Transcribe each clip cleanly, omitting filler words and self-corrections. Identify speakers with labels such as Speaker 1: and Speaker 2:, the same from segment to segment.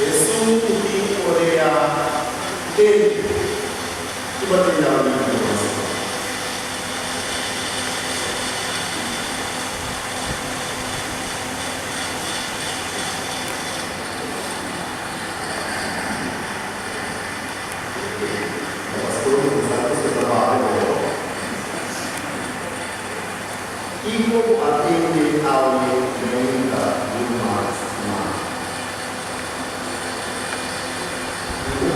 Speaker 1: Yesus puting Korea din tiba tinggal di Indonesia. Ibu atende awe meninggal di rumah.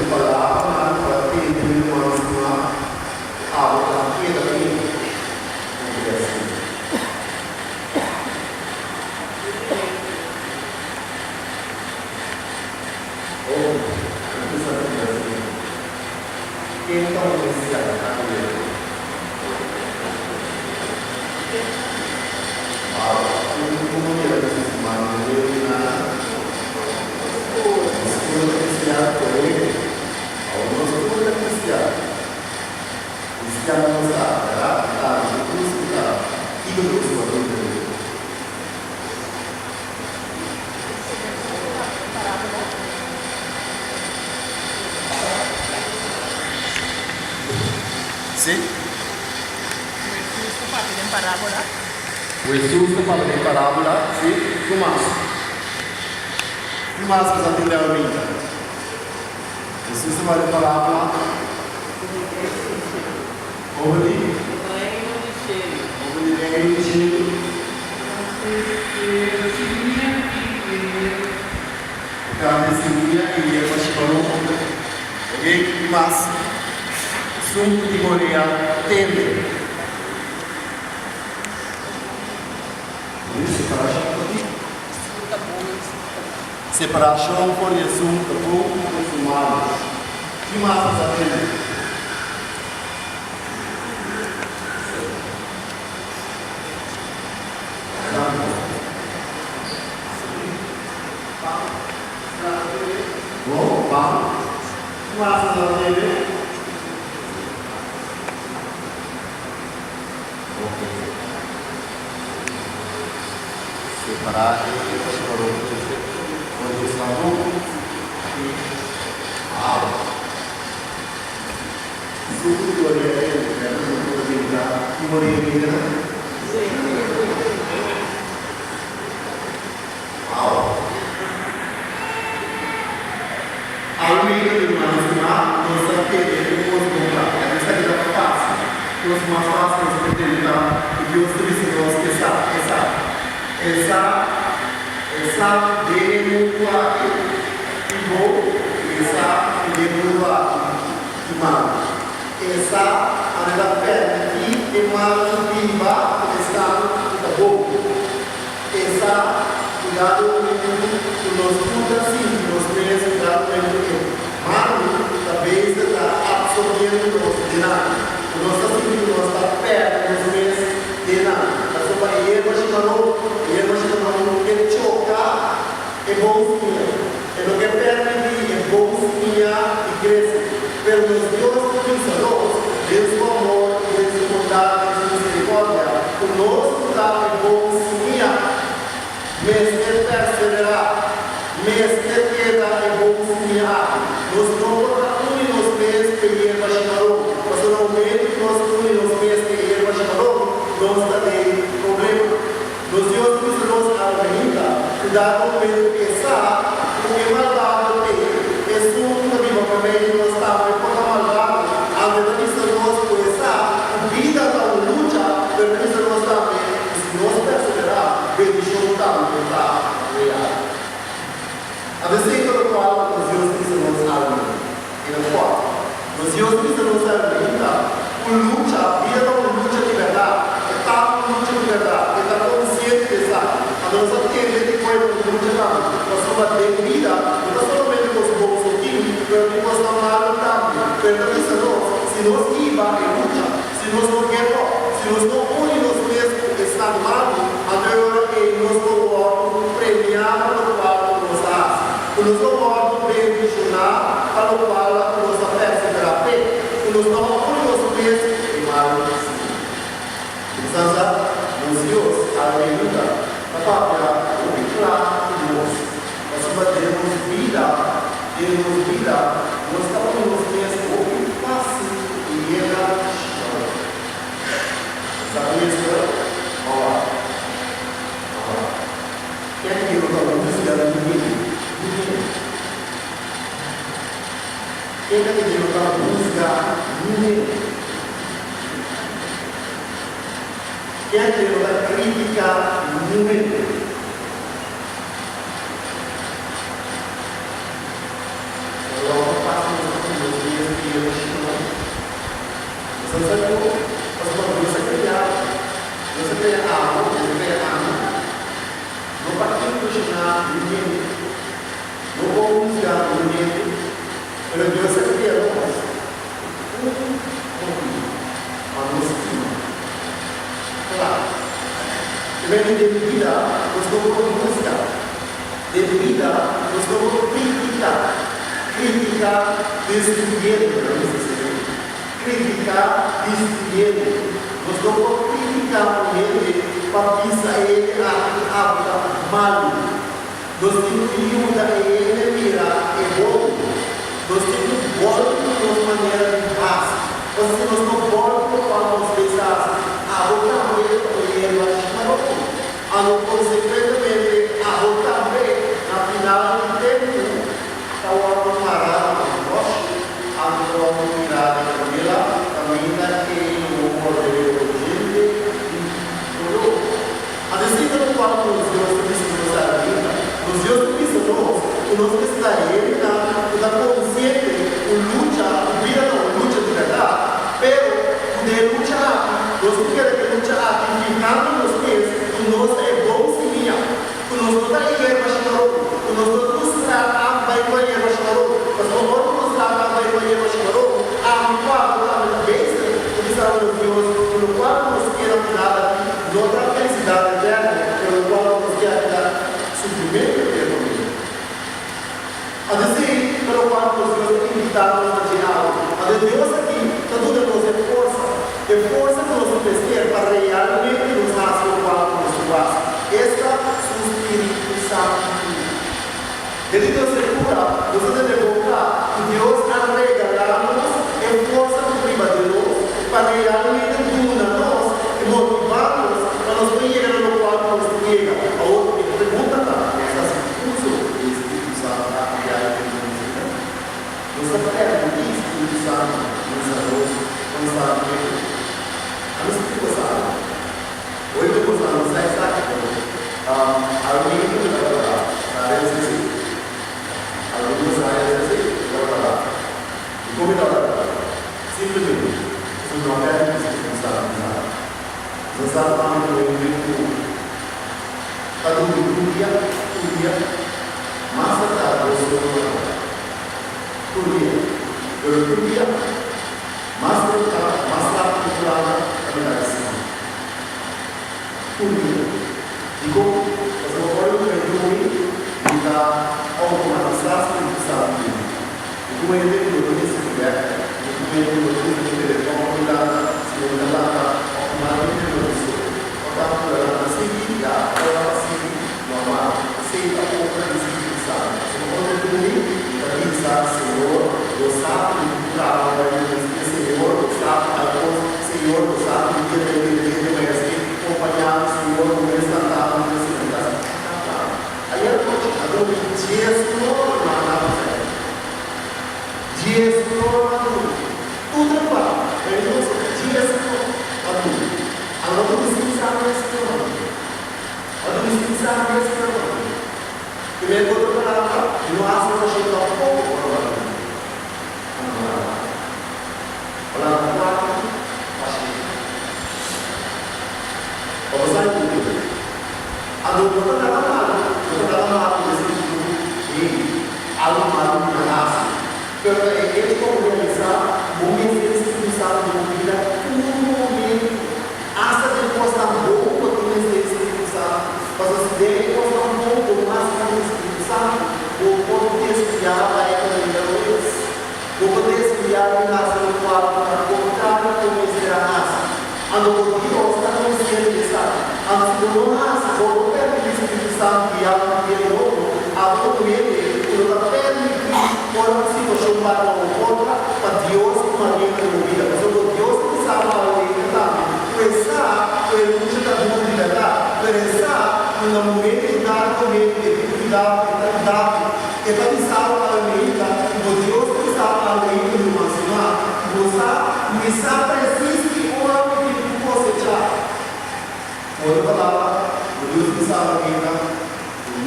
Speaker 1: Pelajaran berarti di rumah awal kita ini. Oh, itu satu dari kita mesti ada.
Speaker 2: Sim?
Speaker 3: Parábola.
Speaker 1: O Jesus que fala em parábola, sim, Tomás. Tomás que já tem a vida. Jesus fala em parábola. Onde? Kami semuanya ini masih baru. Oke, Tomás. Sum di Korea tende. Separação por Jesus, do povo muçulmano. Que mais está tendo? Bom, pão. Que mais está tendo? Separar Islamu e água. Suku Korea Korea Almeida de Manasma, nós temos comprar. Essa aqui é fácil. Nós mais fácil de tentar e Deus trouxe nós que essa demora que vou essa demora que mal essa anda perto e mal viva está bom essa cuidado com nós tudo assim nós mesmos cuidado com mal talvez está absorvendo nós de nada nós assim nós está perto nós mesmos de nada a sua barreira mas não quer chocar é bonzinha é não quer permitir é bonzinha e cresce pelos Deus pensadores Deus com amor Deus com bondade Deus com misericórdia conosco dá é bonzinha mas é perseverar mas é queda é bonzinha nós não podemos nos mesmos que ele imaginou mas no momento que nós nos mesmos que ele imaginou nós também problema nos Deus nos alimenta cuidado com pensar o maldade é sua vida também nós estamos com a maldade a verdade nós começar vida da luta verdade nós também se nós perseverar bendição da luta a vezes quando falo nos Deus nos alimenta e não pode nos Deus nos alimenta o luta a vida da luta de verdade está luta de verdade está consciente dessa a nossa teoria de coisa do mundo nós somos de vida não somente com os bons aqui porque nós não maltratamos porque isso se nós iba em luta se nós não queremos se nós não unimos mesmo está mal agora que nós não vamos premiar pelo qual nós faz nós não vamos bendicionar pelo qual nós perseverar nós não unimos mesmo e mal nos Deus aleluia Papai, o que nós podemos vida de nos vida, nós estamos nos mesmos o passe e era história. Sabe isso? Olha lá. Quem é que não está música do ninguém? Quem é que não está música? Ninguém. Quem é que não está crítica? Ninguém. Criticar, destruir. Nós não podemos criticar ele para pensar ele a mal. Nós temos que ajudar ele a virar e bom. Nós temos que voltar de maneira de paz. Ou se nós não voltamos para nós pensar, voltar ele vai chamar a não consequentemente voltar na final do tempo. Está o ano parado, a não virar a Camila. Caminha que o poder urgente a decida do qual nos Deus precisa da vida, nos Deus precisa nós precisamos ele na consciente, o luta de verdade, pero de lutar, nós queremos lutar, ficando nos pés, o nosso é bom sim, o nosso está em guerra, o nosso está vai para a guerra, mas o nosso está vai para a guerra, pelo qual nos queremos dar outra felicidade eterna, pelo qual nos quer dar suprimento eterno. A dizer, pelo qual nos Deus invitados a diálogo. A de Deus aqui, está tudo nos é força que nos oferecer para realmente nos nasce o qual nos faz. Esta é o Espírito Santo. Ele nos recura, nos deve voltar, e Deus a regalar-nos em força prima de nós, para realmente nós e motivar-nos para nós não chegar no qual nos chega. A outra pergunta está, essa uso do Espírito Santo a criar a música. Nós sabemos que o Espírito Santo nos ajudou constantemente. A nos Espírito Santo. Hoje eu vou falar, não sei exatamente. Alguém que vai falar, sabe assim? Alguns áreas assim, vai falar. E como é que ela simplesmente, se não é não sabe quando eu invento cada um dia, mas a eu sou um dia, mas a culturada e como as memórias do meu e da automatizar e como ele tem o esse feedback, Ora, se você para uma outra, para Deus, uma linha de vida, mas o Deus que sabe a linha da começar, o elogio da dúvida, começar no momento de dar o momento de cuidar, e para pensar a linha, o Deus que sabe a linha de uma semana, você sabe preciso que o ano que você já. Outra palavra, o Deus que sabe a linha,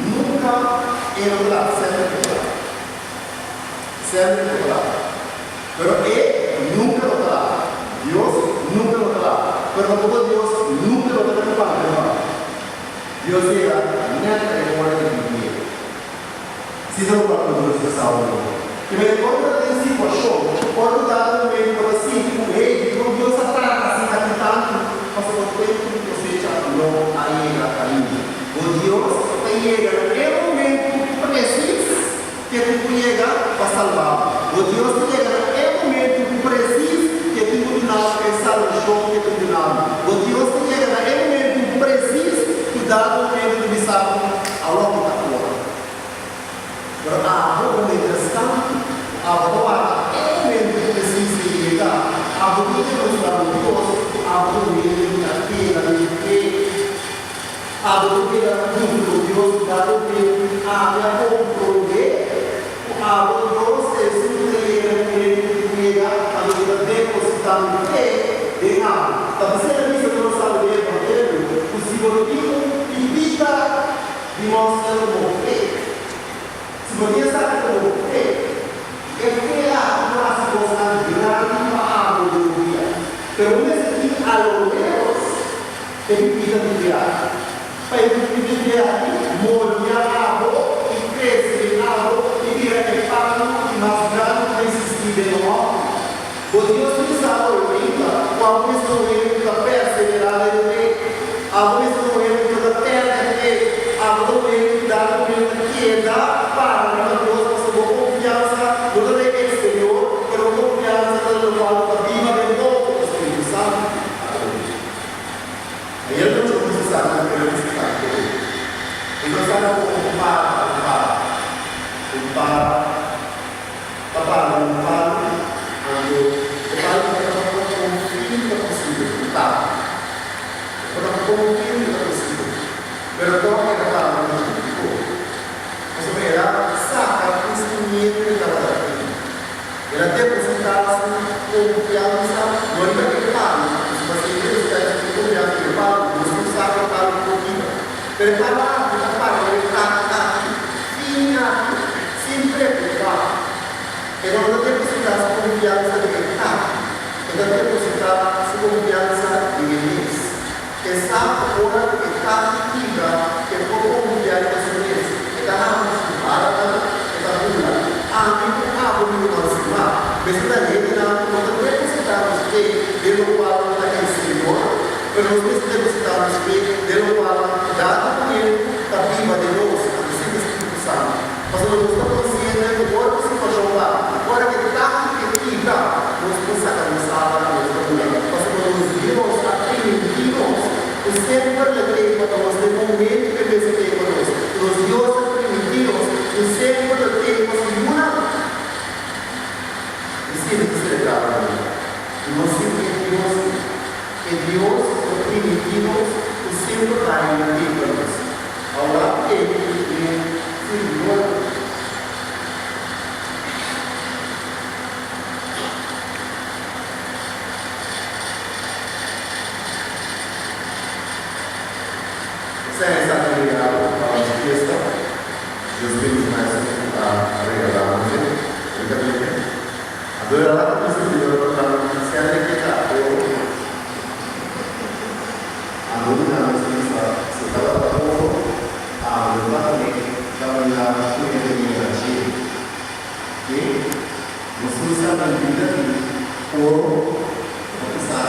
Speaker 1: nunca erra, sempre logrará. Pero Él nunca logrará. Dios nunca logrará. Pero tampoco Dios nunca logrará. Dios llega nada de muerte de mi vida. Si no lo puedo Dios de salvo. Que me recuerda de situación, por dar un momento así, como Dios atrás, así, aqui tanto, mas por tempo que você já não aí a caminho. O Deus chega naquele momento preciso que tu chega para salvar. O Deus chega naquele momento preciso que tu não pensar no chão que tu não. O Deus chega naquele momento preciso que dá o momento de missão ao longo da rua. Pero há um momento interessante, há um momento preciso chegar, há um momento de mostrar o Deus, há um momento de aqui, há um momento de Deus, há um momento de a Deus é a depositar no que de nada. Está dizendo isso que não sabe o Evangelho, o simbolismo invita de mostrar o fé. Se você sabe como fé, é que a nossa voz grande para a aleluia. Pero nesse a lo menos tem vida de viagem. Para ele viver molhar a boca e crescer na boca. Mas grande resistir no homem. O Deus que sabe o ainda, o alguns não é da perseverar em ele, alguns não é da terra dele, alguns não é da piedade para Deus, mas a confiança não é exterior, mas a confiança do qual a viva de novo, o Espírito Santo. Aí eu não precisa saber o que eu preciso saber. E nós estamos ocupados. Pero todo que acaba no tiempo. Eso me da saca un instrumento de trabajar. El depositar confianza, no hay que pagar. Si você está confiando que paga, você não sabe pagar um pouquinho. Pero para ele está fina, sempre preocupado. Ele não depositar sua confiança de mercado. Ele não depositar sua confianza em eles. Essa hora que está ativa, que é pouco confiar em vocês, que está na para que está pura. Amigo, bonito para cima, mas na rede não depositamos que pelo qual está em Senhor, pero nós depositamos que pelo qual dado por ele está viva de nós, a Espírito Santo. Mas nós estamos conscientes do corpo se for jogar. Agora que está ativa, nós precisamos saber a nossa mulher. Mas nós vimos a primitivos. Sempre perguntei para nós, no momento que visitei para nós, os deuses primitivos, sempre perguntei para nós, precisa celebrar para nós. E nós sempre Deus, os primitivos, sempre vai aqui para nós. Agora, Senhor, senza arrivare alla richiesta, Dio Spirito Maestro a regalarci, capite? Allora la questo video lo fanno iniziare che a una si stava da poco a guardare la fine dell'energia e non si sa la vita di oro o chissà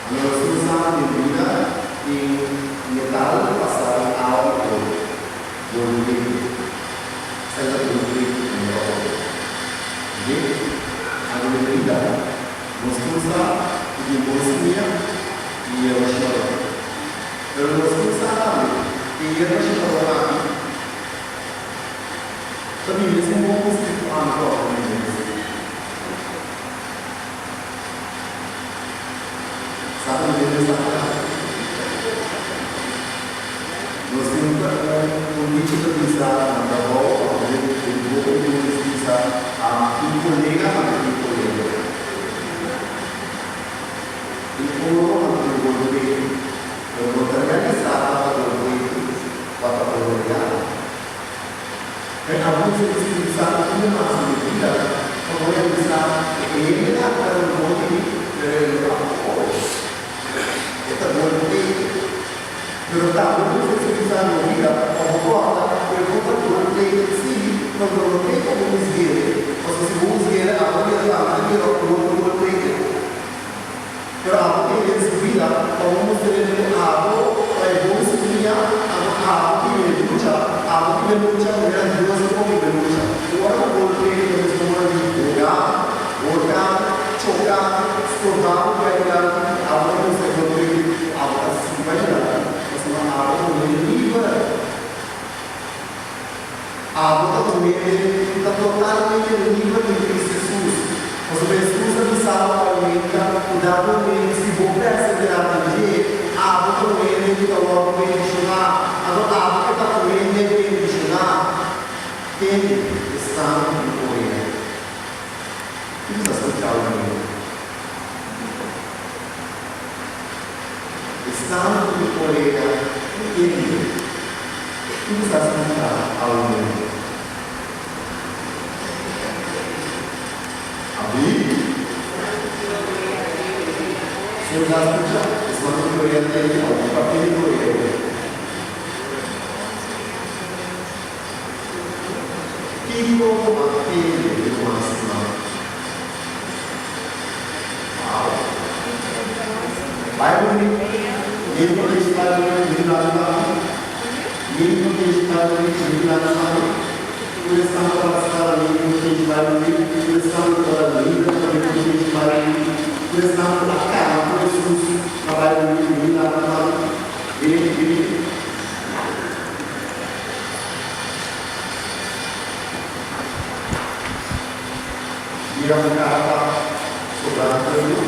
Speaker 1: non si sa di vita e metal passare ao volume senza produrre un lavoro. E a verità non scusa di Bosnia e Hiroshima. Per non scusa che Hiroshima Tapi eles não vão conseguir falar no próprio Deus. Sabe o que Deus está falando? Nós temos um nítido de usar na volta, o vou utilizar a colega, mas o colega. E por onde eu vou ver, eu vou organizar para o dan Abu Sufyan bisa masuk tidak kemudian bisa ini akan menjadi dari apa kita berarti terutama Abu Sufyan bisa tidak membuat berbuat berarti sih berarti komunisir posisi komunisir apa dia akan dia berbuat Pero yang sebelah komunisir itu Abu Sufyan Abu menuja dengan dua sekolah menuja. Orang boleh berjumpa di boga, coba, sekolah belajar apa yang seperti apa sebenarnya, maksudnya apa yang lebih apa kita totalmente livre de Jesus. Maksudnya Jesus bisa menginginkan udah si boga sebenarnya apa yang kita lakukan atau apa kita Quem está no poder? O que está sendo falado? Está no poder quem? O que está sendo falado? Abrir? Se eu já escutar, esse nome do poder tem o papel do poder. Ficou aquele de uma ação. Vai dormir. Mesmo que está dormindo na cama. Mesmo que está dormindo na cama. Por isso não pode estar mesmo que vai dormir. Por isso não pode dormir. Mesmo que vai dormir. Por isso não pode estar. Por isso não vai dormir na cama. Ele dia berkata saudara itu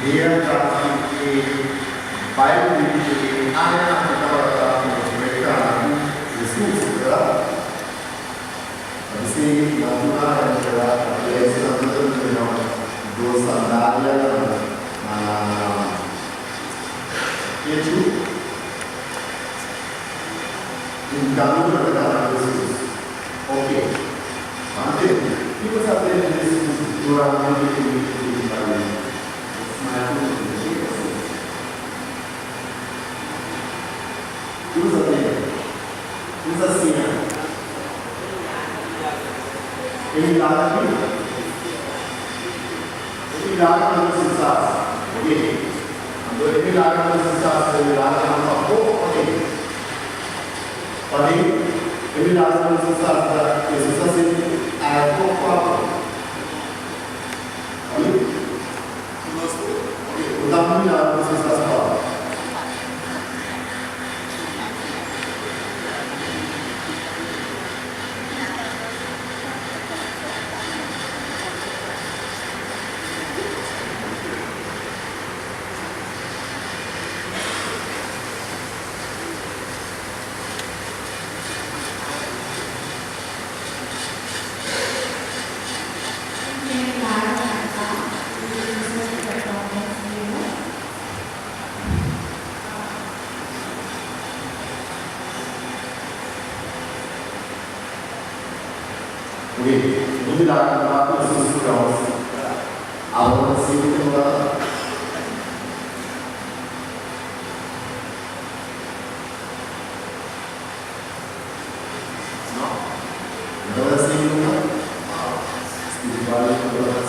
Speaker 1: dia tadi baik di anak kita mereka Yesus adalah Sì, la prima era due sandalie e giù in cammino per la Gesù. Ok, ma che cosa prende Gesù durante il cammino? Cosa prende? Cosa segna? Ele larga no sucesso, ok? Quando ele larga no sucesso, ele larga no favor, ok? Porém, ele larga no sucesso, o sucesso é por favor. Ok? O tamanho larga no sucesso, Inilah waktu sesudah awal masih kedua. No, masih kedua. Sedikit balik kedua.